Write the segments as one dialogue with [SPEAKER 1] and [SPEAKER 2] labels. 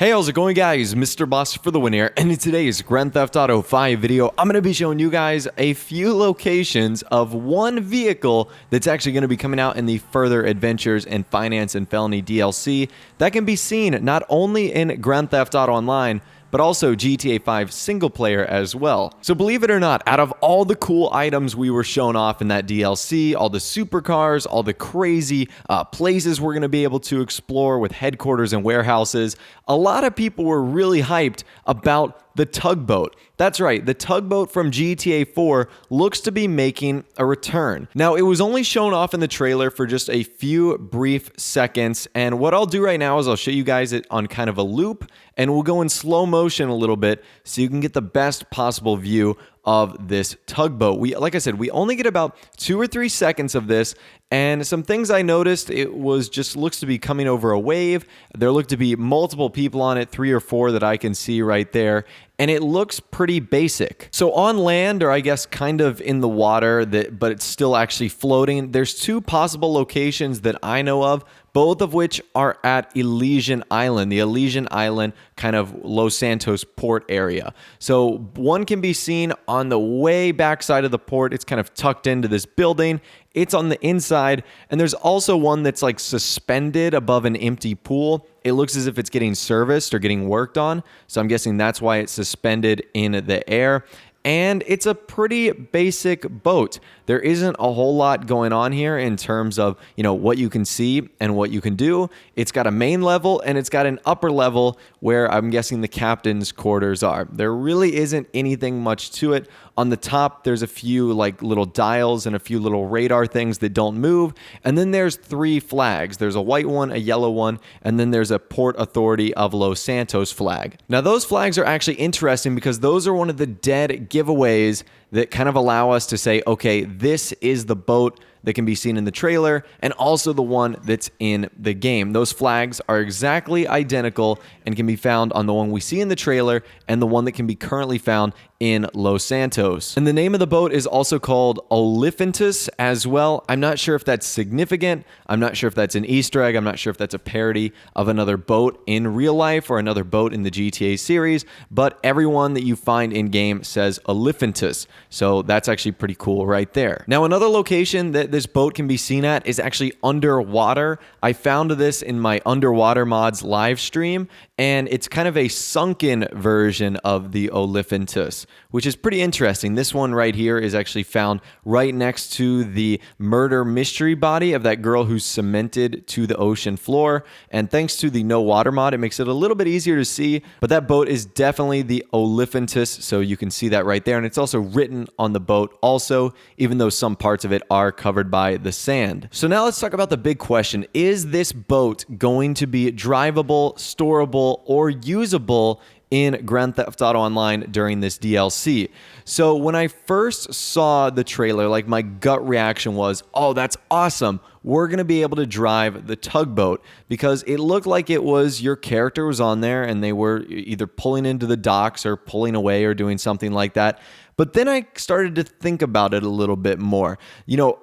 [SPEAKER 1] Hey, how's it going, guys? Mr. Boss for the win here, and in today's Grand Theft Auto 5 video, I'm going to be showing you guys a few locations of one vehicle that's actually going to be coming out in the Further Adventures and Finance and Felony DLC that can be seen not only in Grand Theft Auto Online, but also GTA 5 single player as well. So believe it or not, out of all the cool items we were shown off in that DLC, all the supercars, all the crazy places we're going to be able to explore with headquarters and warehouses, a lot of people were really hyped about the Tugboat. That's right, the Tugboat from GTA 4 looks to be making a return. Now, it was only shown off in the trailer for just a few brief seconds, and what I'll do right now is I'll show you guys it on kind of a loop, and we'll go in slow motion a little bit so you can get the best possible view of this tugboat. Like I said, we only get about 2 or 3 seconds of this, and some things I noticed, it was just looks to be coming over a wave. There look to be multiple people on it, 3 or 4 that I can see right there, and it looks pretty basic. So on land, or I guess kind of in the water, but it's still actually floating, there's 2 possible locations that I know of, both of which are at Elysian Island, the Elysian Island kind of Los Santos port area. So one can be seen on the way back side of the port. It's kind of tucked into this building. It's on the inside, and there's also one that's like suspended above an empty pool. It looks as if it's getting serviced or getting worked on, so I'm guessing that's why it's suspended in the air. And it's a pretty basic boat. There isn't a whole lot going on here in terms of, what you can see and what you can do. It's got a main level and it's got an upper level where I'm guessing the captain's quarters are. There really isn't anything much to it. On the top, there's a few like little dials and a few little radar things that don't move. And then there's 3 flags. There's a white one, a yellow one, and then there's a Port Authority of Los Santos flag. Now, those flags are actually interesting because those are one of the dead giveaways that kind of allow us to say, okay, this is the boat that can be seen in the trailer and also the one that's in the game. Those flags are exactly identical and can be found on the one we see in the trailer and the one that can be currently found in Los Santos. And the name of the boat is also called Olyphantus as well. I'm not sure if that's significant. I'm not sure if that's an Easter egg. I'm not sure if that's a parody of another boat in real life or another boat in the GTA series, but everyone that you find in game says Olyphantus. So that's actually pretty cool right there. Now, another location that this boat can be seen at is actually underwater. I found this in my Underwater Mods live stream, and it's kind of a sunken version of the Olyphantus, which is pretty interesting. This one right here is actually found right next to the murder mystery body of that girl who's cemented to the ocean floor. And thanks to the no water mod, it makes it a little bit easier to see, but that boat is definitely the Olyphantus, so you can see that right there. And it's also written on the boat also, even though some parts of it are covered by the sand. So now let's talk about the big question. Is this boat going to be drivable, storable, or usable in Grand Theft Auto Online during this DLC? So when I first saw the trailer, like my gut reaction was, oh, that's awesome. We're going to be able to drive the tugboat, because it looked like it was your character was on there and they were either pulling into the docks or pulling away or doing something like that. But then I started to think about it a little bit more.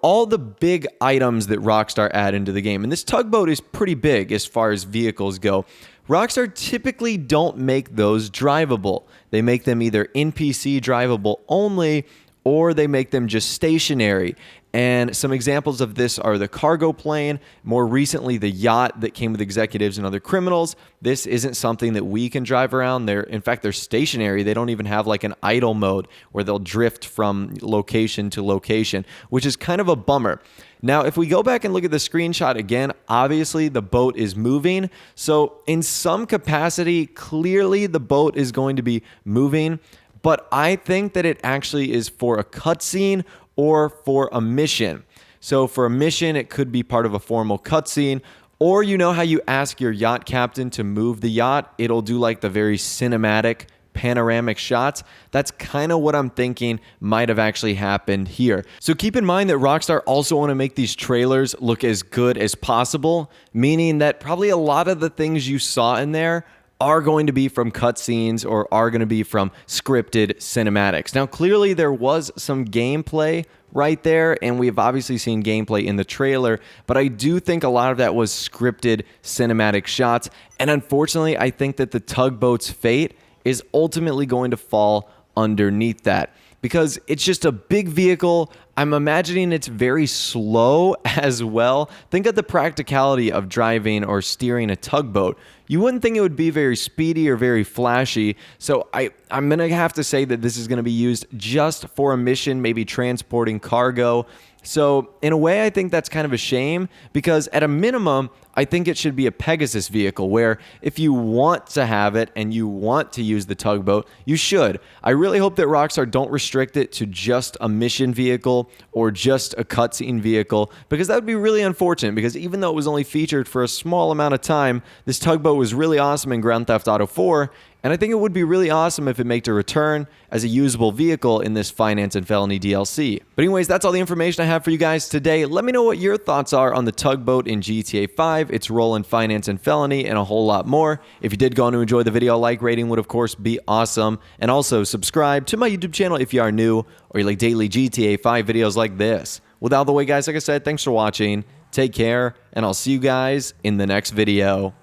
[SPEAKER 1] All the big items that Rockstar add into the game, and this tugboat is pretty big as far as vehicles go. Rockstar typically don't make those drivable. They make them either NPC drivable only, or they make them just stationary. And some examples of this are the cargo plane, more recently the yacht that came with executives and other criminals. This isn't something that we can drive around. In fact, they're stationary. They don't even have like an idle mode where they'll drift from location to location, which is kind of a bummer. Now, if we go back and look at the screenshot again, obviously the boat is moving. So in some capacity, clearly the boat is going to be moving, but I think that it actually is for a cutscene or for a mission. So for a mission, it could be part of a formal cutscene, or how you ask your yacht captain to move the yacht, it'll do like the very cinematic panoramic shots. That's kind of what I'm thinking might have actually happened here. So keep in mind that Rockstar also want to make these trailers look as good as possible, meaning that probably a lot of the things you saw in there are going to be from cutscenes or are going to be from scripted cinematics. Now, clearly there was some gameplay right there, and we've obviously seen gameplay in the trailer, but I do think a lot of that was scripted cinematic shots, and unfortunately, I think that the Tugboat's fate is ultimately going to fall underneath that, because it's just a big vehicle. I'm imagining it's very slow as well. Think of the practicality of driving or steering a tugboat. You wouldn't think it would be very speedy or very flashy. So I'm going to have to say that this is going to be used just for a mission, maybe transporting cargo. So in a way, I think that's kind of a shame, because at a minimum, I think it should be a Pegasus vehicle where if you want to have it and you want to use the tugboat, you should. I really hope that Rockstar don't restrict it to just a mission vehicle or just a cutscene vehicle, because that would be really unfortunate, because even though it was only featured for a small amount of time, this tugboat was really awesome in Grand Theft Auto 4, and I think it would be really awesome if it made a return as a usable vehicle in this Finance and Felony DLC. But anyways, that's all the information I have for you guys today. Let me know what your thoughts are on the tugboat in GTA 5, its role in Finance and Felony, and a whole lot more. If you did go on to enjoy the video, a like rating would of course be awesome. And also subscribe to my YouTube channel if you are new or you like daily GTA 5 videos like this. With all the way, guys, like I said, thanks for watching. Take care, and I'll see you guys in the next video.